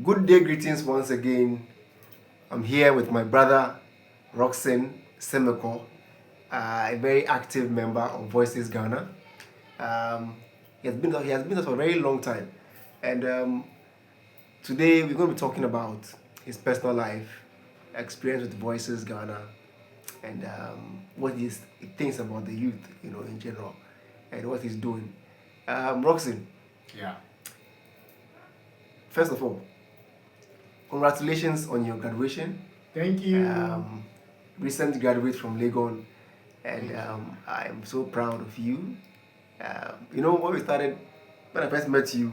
Good day, greetings once again. I'm here with my brother, Rockson Semekor, a very active member of Voices Ghana. He has been with us for a very long time, and today we're going to be talking about his personal life, experience with Voices Ghana, and what he thinks about the youth, in general, and what he's doing. Roxin, Yeah. first of all, congratulations on your graduation. Thank you. Recent graduate from Legon, and I'm so proud of you. When I first met you,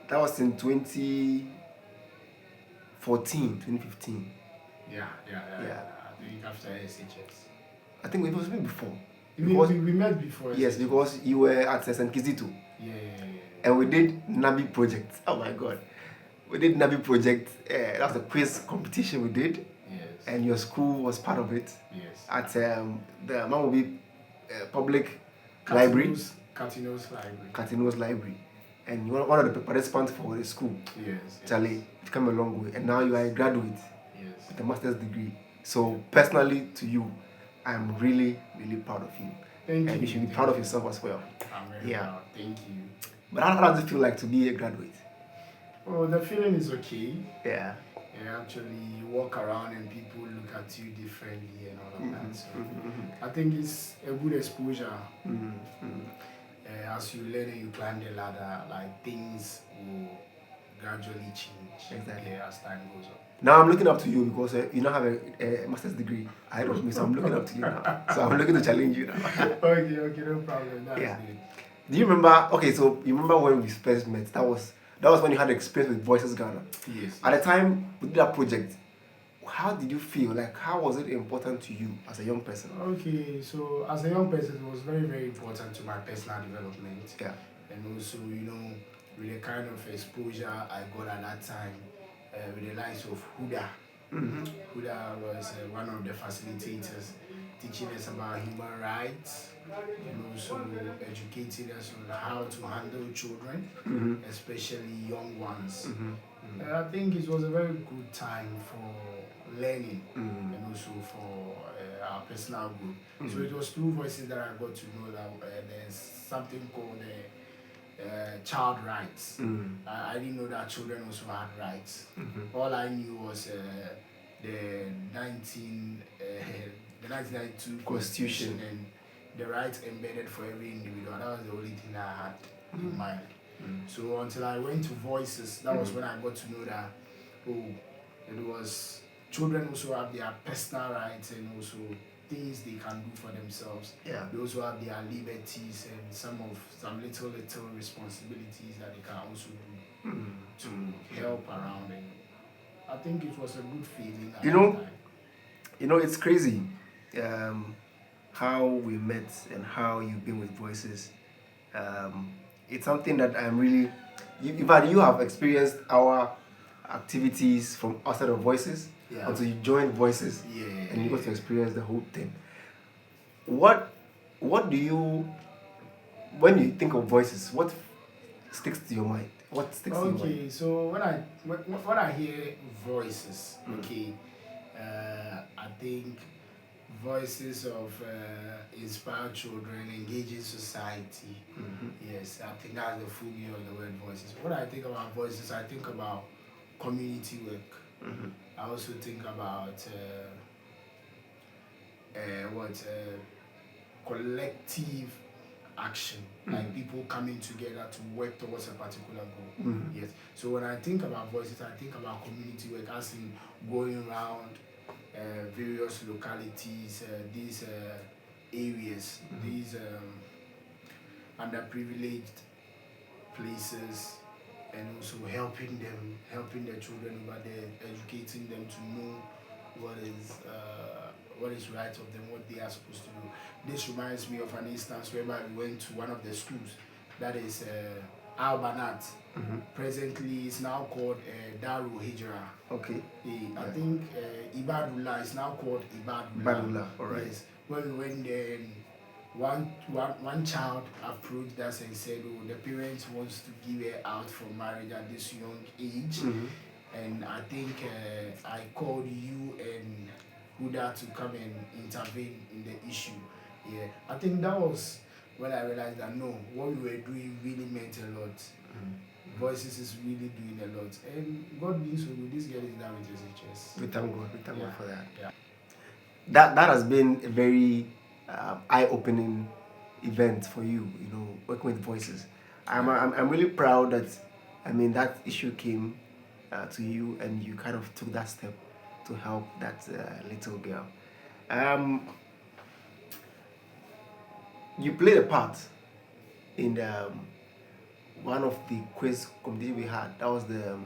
that was in 2014, 2015. Yeah. Yeah. I think after SHS. I think it was even before. We met before. Yes, SHS. because you were at St. Kizito. Yeah. And we did Nabi project. Oh my God. We did Nabi project. That was a quiz competition we did. Yes. And your school was part of it. Yes. At the Mamobi Public Library. Catino's Library. And you were one of the participants for the school. Yes. Charlie, you've come a long way. And now you are a graduate. Yes. With a master's degree. So personally to you, I'm really, really proud of you. Thank you. And you should be proud of yourself as well. I'm very proud. Thank you. But how does it feel like to be a graduate? Oh, the feeling is okay. Yeah. Actually, you walk around and people look at you differently and all of that. So I think it's a good exposure. As you learn and you climb the ladder, like things will gradually change. Exactly. As time goes on. Now I'm looking up to you because you now have a master's degree ahead of me, so I'm looking up to you now. So I'm looking to challenge you now. Okay, no problem. That's good. Do you remember? Okay, so you remember when we first met? That was when you had experience with Voices Ghana. Yes. At the time we did that project, how did you feel? Like, how was it important to you as a young person? Okay, so as a young person, it was very, very important to my personal development. Yeah. And also, with the kind of exposure I got at that time, with the likes of Huda. Huda was one of the facilitators, teaching us about human rights and also educating us on how to handle children, especially young ones. I think it was a very good time for learning and also for our personal growth. So it was through Voices that I got to know that there's something called child rights. I didn't know that children also had rights. All I knew was the 1992 Constitution and the rights embedded for every individual. That was the only thing that I had in mind. So until I went to Voices, that was when I got to know that it was children also have their personal rights and also things they can do for themselves. Yeah. They also have their liberties and some little responsibilities that they can also do to help around. And I think it was a good feeling. It's crazy how we met and how you've been with Voices. It's something that I'm really. In fact, you have experienced our activities from outside of Voices until you joined Voices, and you got to experience the whole thing. What do you, when you think of Voices, what sticks to your mind? What sticks to your mind? Okay, so when I hear Voices, I think voices of inspired children engaging society. Yes, I think that's the full meaning of the word Voices. When I think about Voices, I think about community work. I also think about collective action, like people coming together to work towards a particular goal. Yes. So when I think about Voices, I think about community work, as in going around various localities, these areas, these underprivileged places, and also helping the children over there, educating them to know what is right of them, what they are supposed to do. This reminds me of an instance whereby we went to one of the schools, that is Albanat. Presently, it's now called Daru Hijra. Okay. I think Ibadullah is now called Ibadullah, all right. Yes. When we went there, one child approached us and said, "Oh, the parents wants to give her out for marriage at this young age." and I think I called you and Huda to come and intervene in the issue. Yeah, I think that was when I realized that no, what we were doing really meant a lot. Voices is really doing a lot, and God being so good, this girl is down with SHS. We thank God. We thank Yeah, God for that. yeah. That has been a very eye-opening event for you. You know, working with voices. I'm really proud that, I mean, that issue came to you and you kind of took that step to help that little girl. Um, you played a part in one of the quiz competition we had. That was the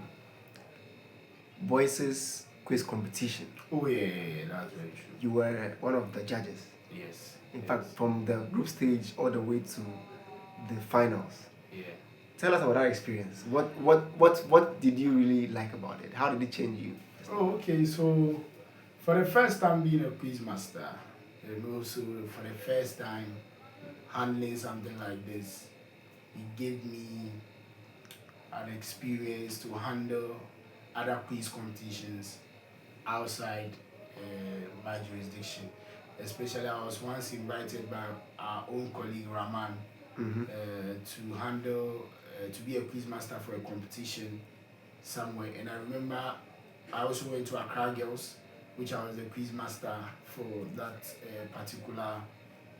voices quiz competition. Oh yeah, that's very true. You were one of the judges. Yes. In yes. fact, from the group stage all the way to the finals. Yeah. Tell us about that experience. What did you really like about it? How did it change you? Oh, okay. So, for the first time being a quiz master, and also for the first time handling something like this, it gave me an experience to handle other quiz competitions outside my jurisdiction. Especially, I was once invited by our own colleague Rahman to handle, to be a quiz master for a competition somewhere. And I remember I also went to Accra Girls, which I was the quiz master for that particular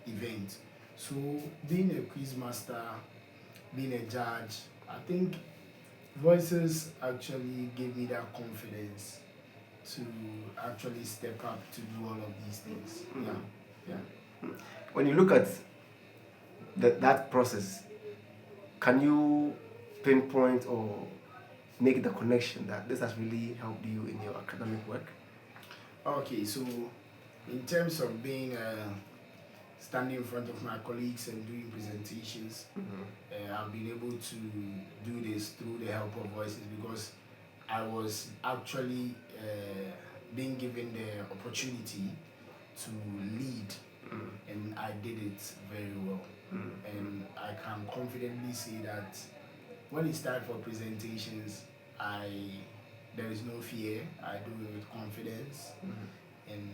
event. So being a quiz master, being a judge, I think voices actually gave me that confidence to actually step up to do all of these things. Yeah. When you look at that process, can you pinpoint or make the connection that this has really helped you in your academic work? Okay, so in terms of being standing in front of my colleagues and doing presentations, I've been able to do this through the help of voices because I was actually being given the opportunity to lead, and I did it very well. And I can confidently say that when it's time for presentations, there is no fear. I do it with confidence, and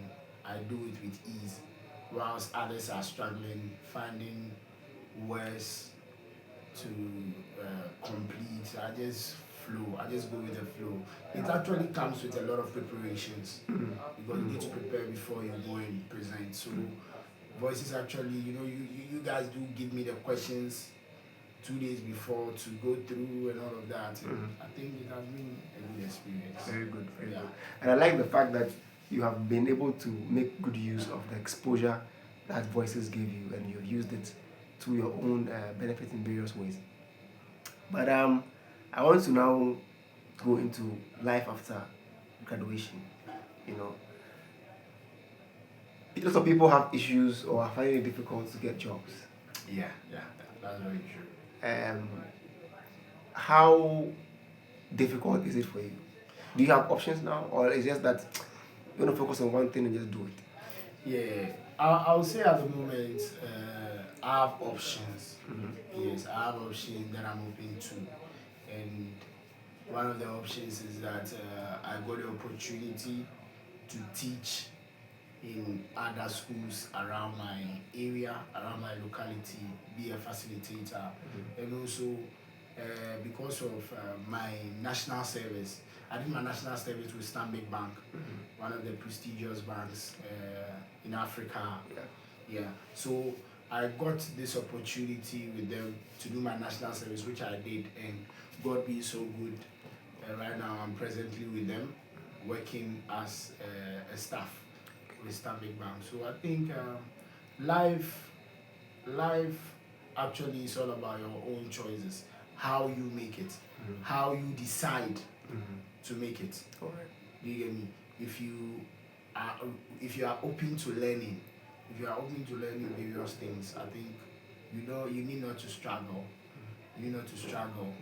I do it with ease. Whilst others are struggling, finding words to complete, I just flow. I just go with the flow. It actually comes with a lot of preparations because you need to prepare before you go and present. So voices actually, you guys do give me the questions 2 days before to go through and all of that. I think it has been a good experience. Very good, very good. And I like the fact that you have been able to make good use of the exposure that voices gave you, and you've used it to your own benefit in various ways. But I want to now go into life after graduation. You know, lots of people have issues or are finding it difficult to get jobs. Yeah, that's very true. How difficult is it for you? Do you have options now, or is it just that you want to focus on one thing and just do it? Yeah, I would say at the moment I have options. Yes, I have options that I'm open to, and one of the options is that I got the opportunity to teach in other schools around my area, around my locality, be a facilitator, and also because of my national service. I did my national service with Stanbic Bank, one of the prestigious banks in Africa. Yeah. So I got this opportunity with them to do my national service, which I did, and God being so good, right now I'm presently with them, working as a staff with Stanbic Bank. So I think life actually is all about your own choices, how you make it, how you decide to make it. All right. Do you get me? If you are open to learning, various things, I think you need not to struggle. You need not to struggle,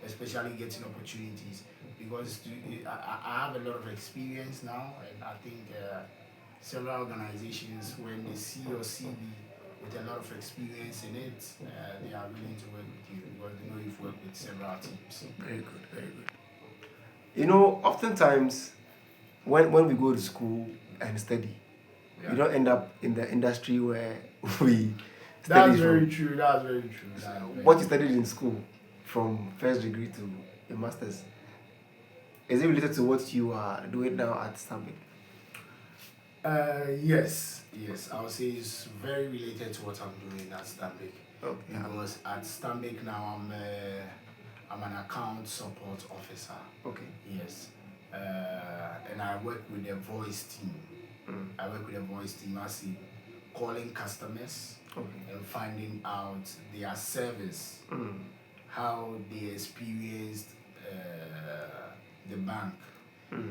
especially getting opportunities, because I have a lot of experience now, and I think several organizations, when they see your CV with a lot of experience in it, they are willing to work with you because they know you've worked with several teams. Very good, very good. You know, oftentimes when we go to school and study, we don't end up in the industry where we study That's very from. true. That's very true. That's very What you true. studied in school, from first degree to a master's, is it related to what you are doing now at Stanbic? Yes, yes. I would say it's very related to what I'm doing at Stanbic. Okay. Because at Stanbic now I'm an account support officer. Okay. Yes. And I work with the voice team. I work with the voice team as in calling customers and finding out their service, how they experienced the bank,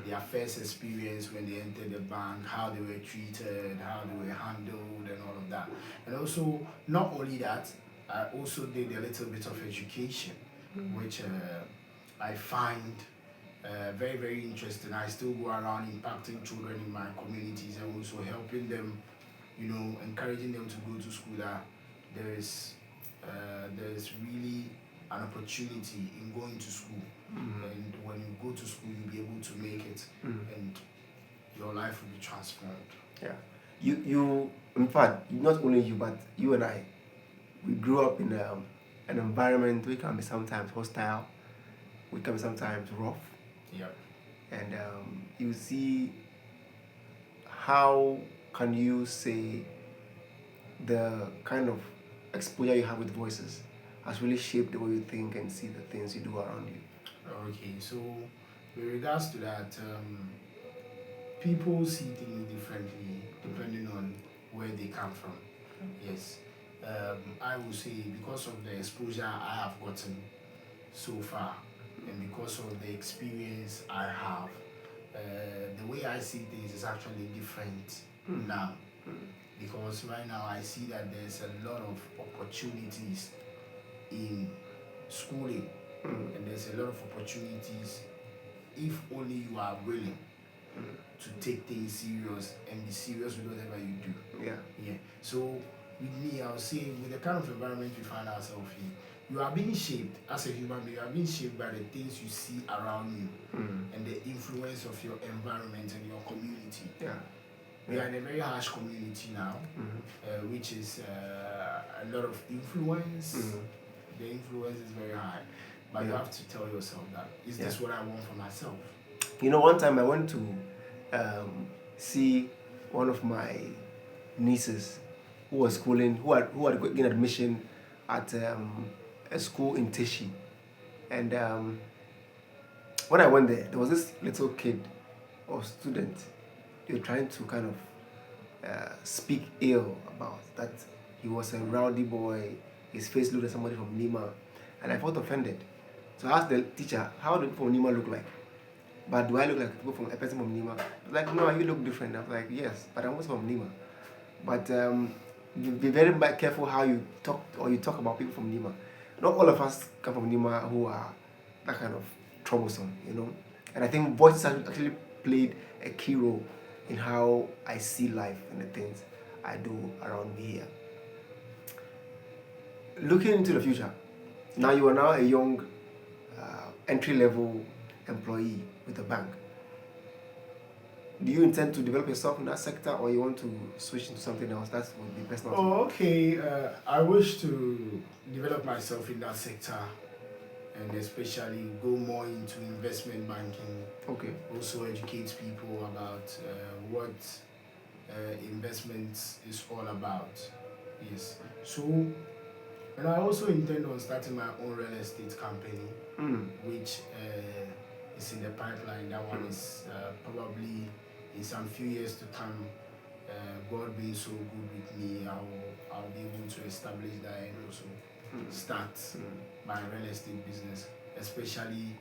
their first experience when they entered the bank, how they were treated, how they were handled, and all of that. And also, not only that, I also did a little bit of education, which I find very, very interesting. I still go around impacting children in my communities and also helping them, encouraging them to go to school. That there is really an opportunity in going to school, and when you go to school, you'll be able to make it, and your life will be transformed. Yeah. You, in fact, not only you, but you and I, we grew up in an environment which can be sometimes hostile, which can be sometimes rough. Yeah. And you see, how can you say the kind of exposure you have with voices has really shaped the way you think and see the things you do around you? Okay, so with regards to that, people see things differently depending on where they come from. Yes. I would say because of the exposure I have gotten so far and because of the experience I have, the way I see things is actually different now. Because right now I see that there's a lot of opportunities in schooling and there's a lot of opportunities if only you are willing to take things serious and be serious with whatever you do. Yeah. So with me, I would say with the kind of environment we find ourselves in, you are being shaped as a human being. You are being shaped by the things you see around you and the influence of your environment and your community. Yeah. We are in a very harsh community now, which is a lot of influence. The influence is very high, but you have to tell yourself that is this what I want for myself? You know, one time I went to see one of my nieces who was schooling, who had gotten admission at a school in Teshi. And when I went there was this little kid or student. They were trying to kind of speak ill about that he was a rowdy boy, his face looked like somebody from Nima, and I felt offended. So I asked the teacher, how do people from Nima look like? But do I look like a person from Nima? Like, no, you look different. I was like, yes, but I'm also from Nima. But be very careful how you talk about people from Nima. Not all of us come from Nima who are that kind of troublesome, you know. And I think voices actually played a key role in how I see life and the things I do around me here. Looking into the future, now you are now a young entry-level employee with a bank. Do you intend to develop yourself in that sector, or you want to switch into something else? That would be personal. Okay. I wish to develop myself in that sector, and especially go more into investment banking. Okay. Also educate people about what investments is all about. Yes. So, and I also intend on starting my own real estate company, which is in the pipeline. That one is probably in some few years to come. God being so good with me, I'll be able to establish that and also start my real estate business, especially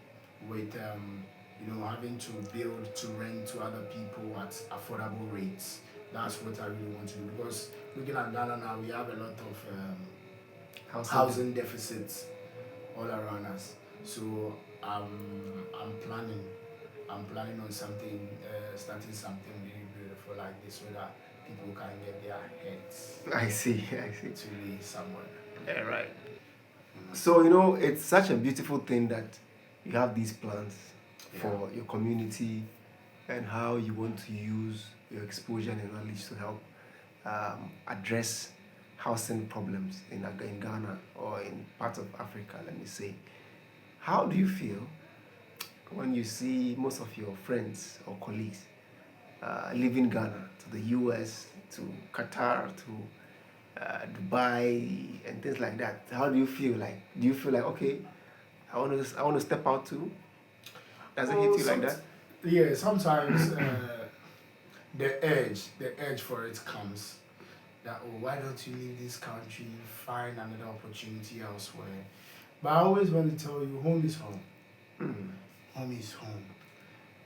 with having to build to rent to other people at affordable rates. That's what I really want to do, because looking at Ghana now, we have a lot of housing deficits all around us. So I'm planning on something, starting something really beautiful like this, so that people can get their heads. I see. To be somewhere. Yeah, right. So, it's such a beautiful thing that you have these plans for your community and how you want to use your exposure and knowledge to help address housing problems in Ghana or in parts of Africa, let me say. How do you feel when you see most of your friends or colleagues leaving Ghana to the US, to Qatar, to Dubai, and things like that? How do you feel like? Do you feel like, okay, I want to step out too? Does it hit you like that? Yeah, sometimes the edge for it comes. That, oh, why don't you leave this country, find another opportunity elsewhere? But I always want to tell you, home is home. Mm. Home is home.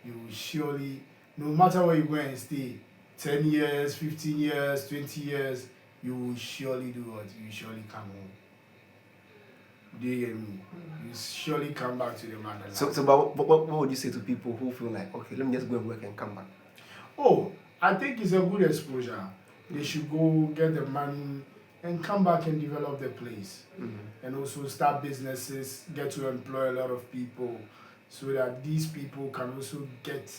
You will surely, no matter where you go and stay, 10 years, 15 years, 20 years, you will surely do what? You will surely come home. Do you hear me? You surely come back to the motherland. But what would you say to people who feel like, okay, let me just go and work and come back? Oh, I think it's a good exposure. They should go get the money and come back and develop the place. And also start businesses, get to employ a lot of people so that these people can also get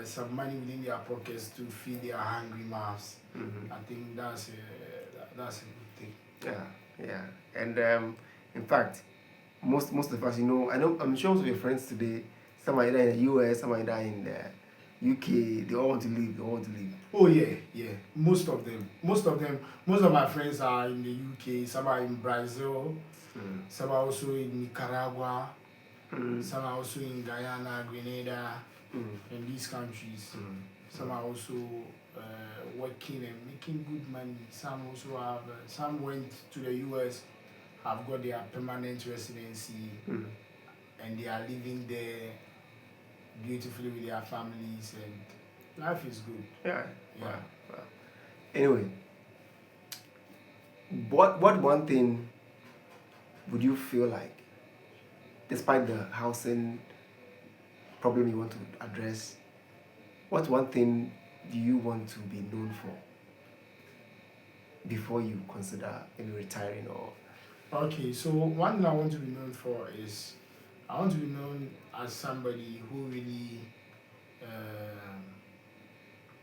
some money within their pockets to feed their hungry mouths. I think that's a good thing. Yeah. And in fact, most of us, I'm sure most of your friends today, some are either in the US, some are either in the UK, they all want to leave. Oh yeah. Most of my friends are in the UK, some are in Brazil, some are also in Nicaragua, some are also in Guyana, Grenada, and these countries. Some are also working and making good money. Some also have, some went to the US, have got their permanent residency, and they are living there beautifully with their families, and life is good. Yeah. Wow. Anyway, what one thing would you feel like, despite the housing problem you want to address, what one thing do you want to be known for before you consider maybe retiring or? Okay, so one thing I want to be known for is I want to be known as somebody who really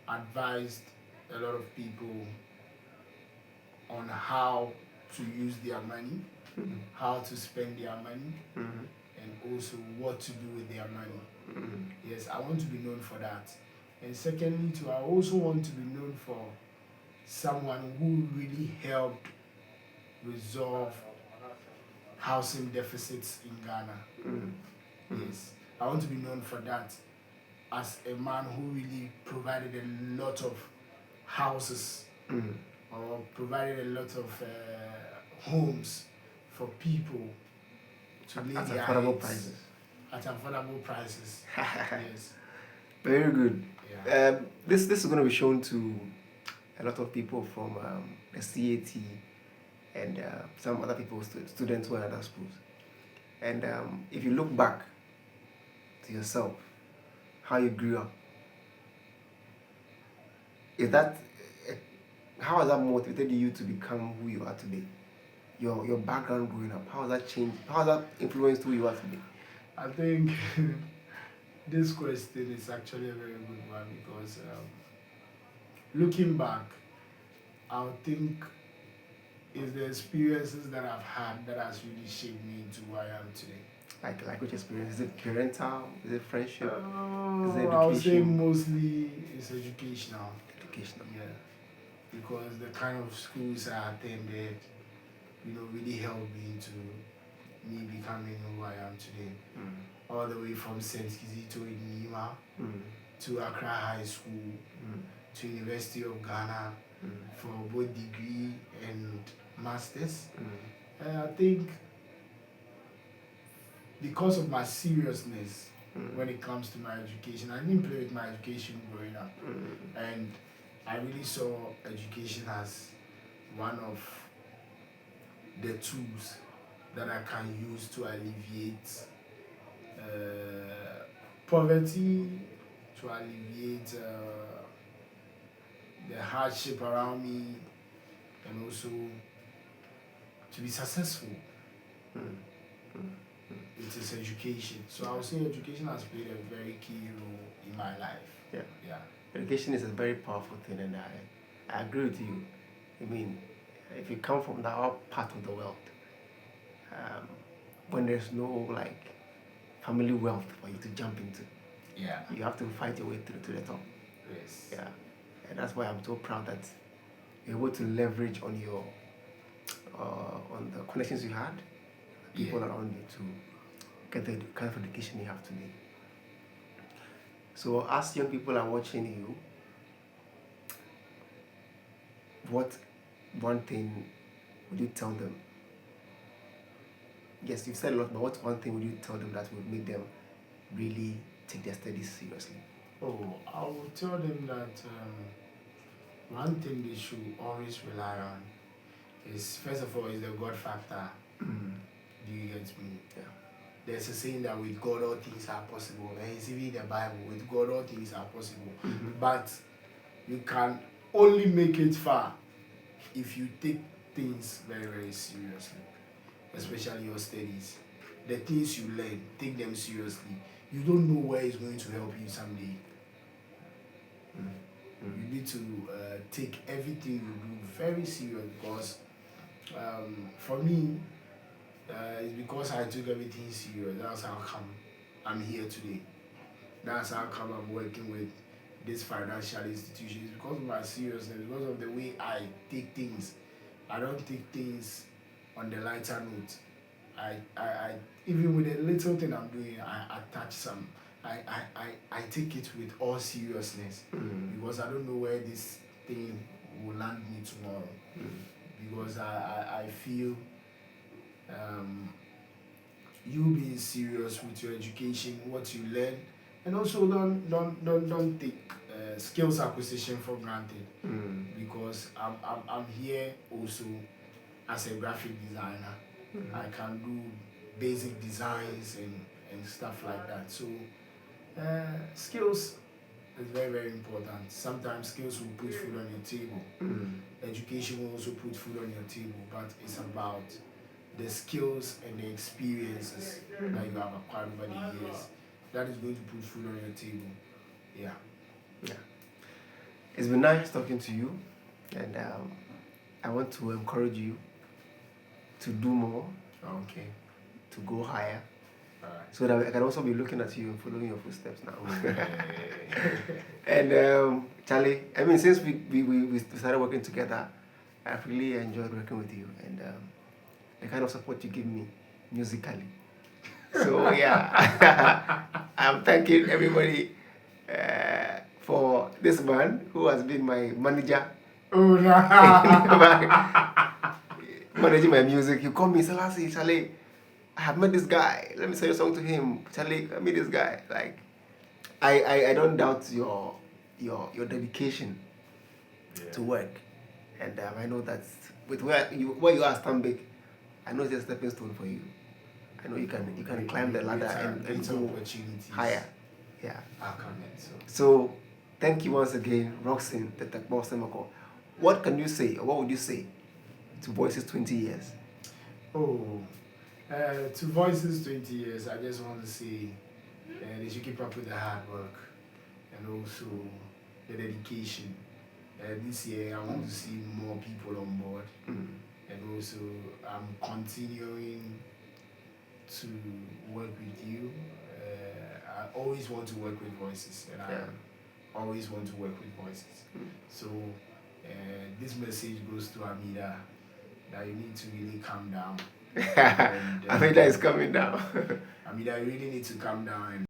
advised a lot of people on how to use their money, how to spend their money, and also what to do with their money. Yes, I want to be known for that. And secondly, too, I also want to be known for someone who really helped resolve housing deficits in Ghana. Yes, I want to be known for that as a man who really provided a lot of houses or provided a lot of homes for people to lay their affordable heads at affordable prices. Yes. Very good. Yeah. This is going to be shown to a lot of people from the CAT and some other people, students who are in other schools. And if you look back to yourself, how you grew up, how has that motivated you to become who you are today? Your background growing up, how has that changed? How has that influenced who you are today? I think this question is actually a very good one because looking back, I would think it's the experiences that I've had that has really shaped me into who I am today. Like which experience? Is it parental? Is it friendship? Is it education? I would say mostly it's educational. Educational. Yeah. Because the kind of schools I attended, really helped me into me becoming who I am today. All the way from St. Kizito in Nima to Accra High School to University of Ghana for both degree and masters. And I think because of my seriousness when it comes to my education, I didn't play with my education growing up. And I really saw education as one of the tools that I can use to alleviate poverty, to alleviate the hardship around me, and also to be successful. it is education. So I would say education has played a very key role in my life. Yeah. Yeah. Education is a very powerful thing, and I agree with you. I mean, if you come from that part of the world, when there's no like family wealth for you to jump into, Yeah. you have to fight your way through to the top. Yes. Yeah, and that's why I'm so proud that you're able to leverage on your on the connections you had, people around you to get the kind of education you have today. So as young people are watching you, what one thing would you tell them? Yes, you've said a lot, but what one thing would you tell them that would make them really take their studies seriously? Oh, I will tell them that one thing they should always rely on is, first of all, is the God factor. Do you get me? Yeah. There's a saying that with God all things are possible. And it's even in the Bible, with God all things are possible. But you can only make it far if you take things very, very seriously, especially your studies. The things you learn, take them seriously. You don't know where it's going to help you someday. You need to take everything you do very serious, because for me, it's because I took everything serious. That's how come I'm here today. That's how come I'm working with these financial institutions, because of my seriousness, because of the way I take things. I don't take things on the lighter note. I even with the little thing I'm doing, I attach some. I take it with all seriousness, because I don't know where this thing will land me tomorrow. Because I feel you being serious with your education, what you learn, and also don't take skills acquisition for granted. Because I'm here also as a graphic designer. I can do basic designs and stuff like that. So skills is very, very important. Sometimes skills will put food on your table. Education will also put food on your table, but it's about the skills and the experiences that you have acquired over the years. That is going to put food on your table. Yeah. Yeah. It's been nice talking to you, and I want to encourage you to do more. Okay. To go higher. Alright. So that I can also be looking at you and following your footsteps now. And Charlie, I mean, since we started working together, I've really enjoyed working with you, and the kind of support you give me musically. So yeah, I'm thanking everybody for this man who has been my manager. Oh, no. Managing my music. You call me, Selassie, Charlie, I have met this guy. Let me send a song to him. Charlie, I meet this guy. Like, I don't doubt your dedication to work, and I know that with where you are Stanbic, I know it's a stepping stone for you. I know you can climb the ladder and go higher. Yeah. So thank you once again, Rockson Semekor. What can you say, or what would you say to Voices 20 years? Oh, to Voices 20 years, I just want to say they should keep up with the hard work and also the dedication. This year, I want to see more people on board, and also I'm continuing to work with you. I always want to work with Voices, and I always want to work with Voices. So this message goes to Amida, that you need to really calm down. Amida is coming down. Amida, you really need to calm down.